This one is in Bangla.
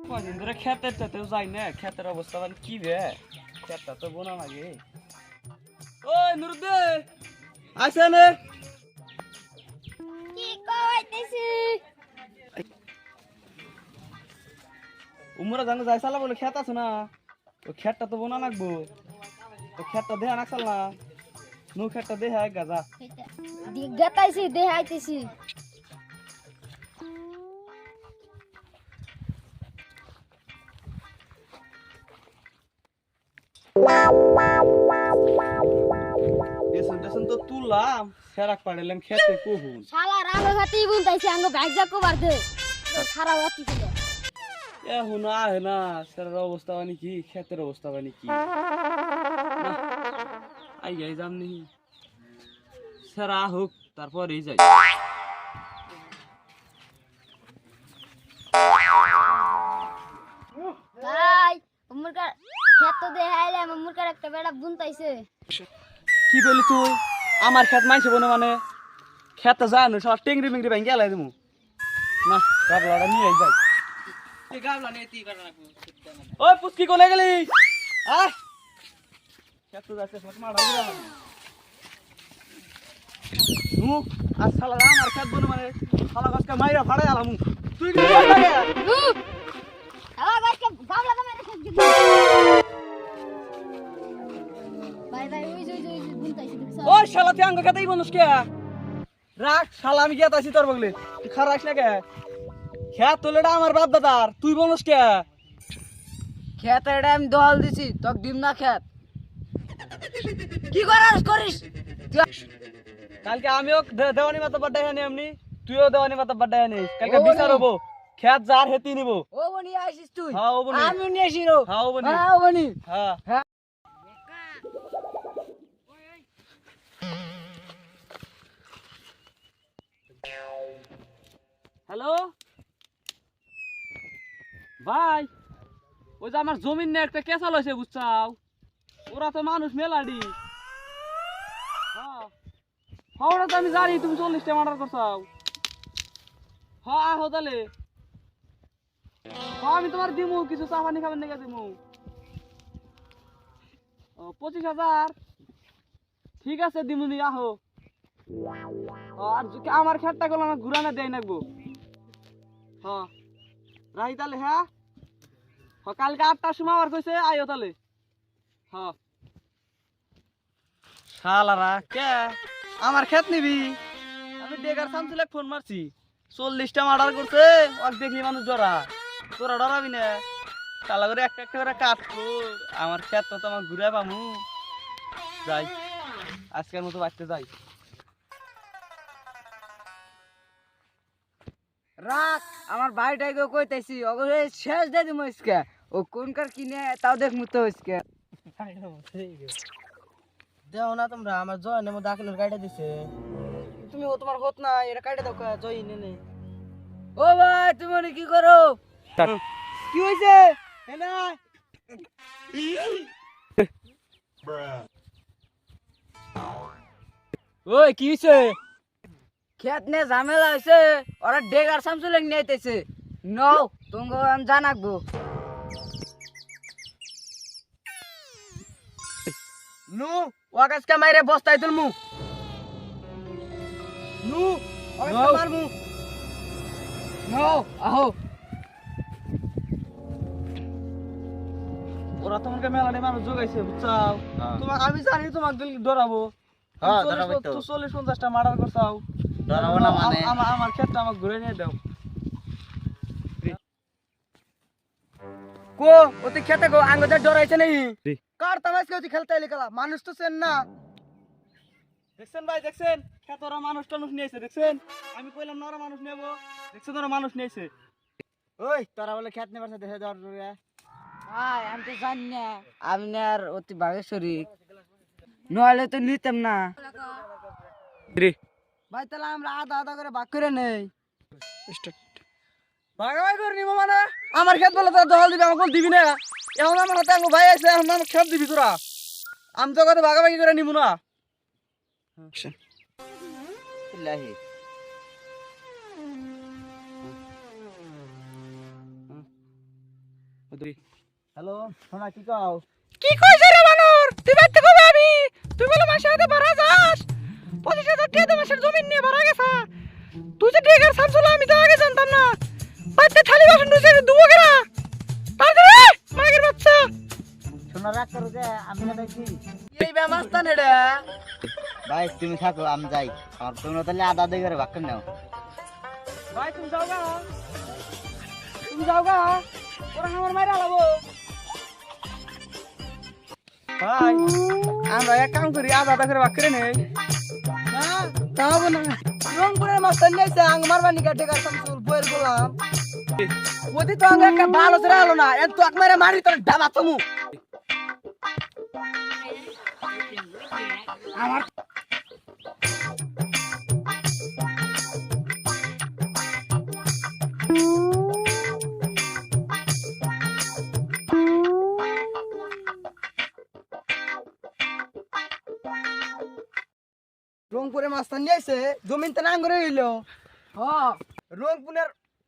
কদিন ধরে খেতেও যাই না, খেতের অবস্থা মানে কি রে, খেতটা তো বোনা লাগে। ওই নুরুদ্দে আইসা নে। কি কইতেছি? উমরা জানো যাই সালা বলে খেত আছে না, ওই খেতটা তো বোনা লাগবো। তো খেতটা দেহা নাকসাল না, নু খেতটা দেহা এক গাজা। দিগাতাইছি দেখাইতেছি। টেসন তো তুললাম, সেরাক পাড়াইলাম খেতে কহুন। শালা রাগে খাতেই বুনতাইছি আঙ্গ ভাইজা কবার দে। সারা রাতি ছিল। এখন আহে না, সেরার অবস্থা মানে কি, খেতের অবস্থা মানে কি। আই যাই যামনি, সেরা হোক তারপরেই যাই। ভাই মুরকার খেত দেখাইলাম মুরকার একটা বেড়া বুনতাইছে। কি বলি তুই, আমার খেত মাইছে বনে মানে খেতে জানো সব টেংরি মেংরি ভাঙ গেলাই দেবো না, গাবলাটা নিয়ে যাই। ওই পুচকি কোনে গেলি? আয় খেত যাচ্ছে মারা দিলাম নু। আর শালা আমার খেত বনে মানে শালা গাছকে মাইরা ফাড়াই আলাম। তুই কি লাগে? শালা গাছকে বাবলা দমে রেখে দিবি। ভাই ভাই ওই বুনতাইছে দেখছ? ওই শালা তুই আঙ্গ খেতেই বনুস কে? রাখ শালা, আমি গেত আছি তোর বগলে, তুই খারাস না কে? খেত তোলেটা আমার বাপ দাদার, তুই বনুস কে? খেত এটা আমি দল দিছি তোক দিম না খেত কি করিস কালকে আমিও দেওয়ানি মাতা বাড্ডা হ্যাঁ এমনি, তুইও দেওয়ানি মাতা বাড্ডা হ্যাঁ কালকে ও বনি। বিচার হবো, খেত যার হেতি নিবো। ও বনি আইছিস তুই হ্যাঁ ও বনি, আমি নিয়ে আসি রো হ্যাঁ ও বনি, হ্যাঁ ও বনি হ্যাঁ। হ্যাঁ হ্যালো ভাই, ওই যে আমার জমিন নিয়ে একটা কেসাল হয়েছে বুঝছাও, ওরা তো মানুষ মেলাডি। হ্যাঁ হ্যাঁ ওরা তো আমি জানি, তুমি 40টা মার্ডার করছাও। হ্যাঁ আহো তাহলে, হ্যাঁ আমি তোমার দিমু কিছু চা পানি খাবেন নাকি দিমু। 25,000 ঠিক আছে দিমুনি আহো। আর আমার খেতটা করলাম আমার ঘুরানো দেয় নাকবো। হ্যাঁ রাহি তাহলে, হ্যাঁ হ্যাঁ কালকে 8টার সময় আবার কইছে আইও তাহলে। হ্যাঁ শালারা কে আমার খেত নিবি? আমি ডেগার শামসুলে ফোন মারছি, 40টা মার্ডার করছে, ওর দেখলি মানুষ ডরা, তোরা ডরাবি না। শালা করে একটা একটা করে কাটবো, আমার খেত তো আমার ঘুরে পামু। যাই আজকের মতো বাড়তে যাই। রাখ আমার ভাইটাই তো কইতাছি অবশ্যই শেষ দে দিমু ইসকে ও কোনকার কিনে তাও দেখ মুতো ইসকে দেও না তোমরা আমার জয়ের মধ্যে আকিনুর গাড়িটা দিছে তুমি ও তোমার হত না এটা কাটে দাও জয় নে ও ভাই তুমি কি করো কি হইছে এনা ওই কি হইছে? খেত নে ঝামেলা হইছে ওরা ডেগার সামসুলে নিয়ে আইতেছে নও তোমাকে আমি জানাকবো নু ওয়াকাসকে মাইরে বস্তায় তুলমু নু ওয়াকাসকে মারমু নো আহো ওরা তোমাকে মেলা নেই মানুষ যোগাইছে বুঝছাও। তোমার আমি জানি তোমাকে দিল ডরাবো। হ্যাঁ, ডরাবো তো। 40-50টা মার্ডার করছাও, ডরাবো না মানে? আমার ক্ষেতটা আমাকে ঘুরে নিয়ে দাও। কো ওতে খেতে গো আঙ্গদের ডরাইছে নাই জি। কার তামাস কে ওতে খেলতে আইলি কালা মানুষ তো চেন না দেখছেন ভাই দেখছেন, ক্ষেত ওরা মানুষ টানুষ নিয়েছে দেখছেন, আমি কইলাম না ওরা মানুষ নেবো, দেখছেন ওরা মানুষ নিয়েছে। ওই তোরা বলে খেত নেবার সাথে দেওয়ার জন্য আয় আমি তো জানি না আমি না আর অতি বাগেশ্বরী নইলে তো নিতাম না ভাই তাহলে আমরা আধা আধা করে ভাগ করে নেই ভাগাভাগি করে নিবো মানে? আমার ক্ষেত বলে তোরা দখল দিবি, আমাকে দিবি না। এখন আমার হাতে আমার ভাই আছে, এখন আমার ক্ষেত দিবি তোরা, আমি তো কথা ভাগাভাগি করে নিবো না। বিল্লাহি হ্যালো শোনা কি কও কি কইছ রে বানর তুই বাইতে কবে আবি তুই বলে মাসে হাতে ভরা যাস 25,000 টাকা মাসের জমি নিয়ে ভরা গেছা তুই যে ডেগার সামছলা আমি তো আগে জানতাম না বাইতে থালি বাসন দুসে দুবো কেরা তাড়াতাড়ি মাগের বাচ্চা শোনা রাগ করো যে আমি না দেখছি এই বেমাস্তান এডা ভাই তুমি থাকো আমি যাই আমার তোমরা তাহলে আদা দিয়ে করে ভাগ করে নাও ভাই তুমি যাও গা ওরা আমার মাইরা লাবো ভাই আমরা এক কাম করি আধা আধা করে ভাগ করে নেই না তাও না রংপুরের মাস্তান নিয়েছে আং মারবানি কাটে গা শামসুল বইয়ের গোলাম ওদি তো আং একটা ভালো ছেড়ে আলো না এত আক মারে মারি তোর ডাবা তুমি আমার রংপুরে মাস্তান নিয়েছে জমিন তো নাঙ্গরে হইলো হ্যাঁ রংপুরের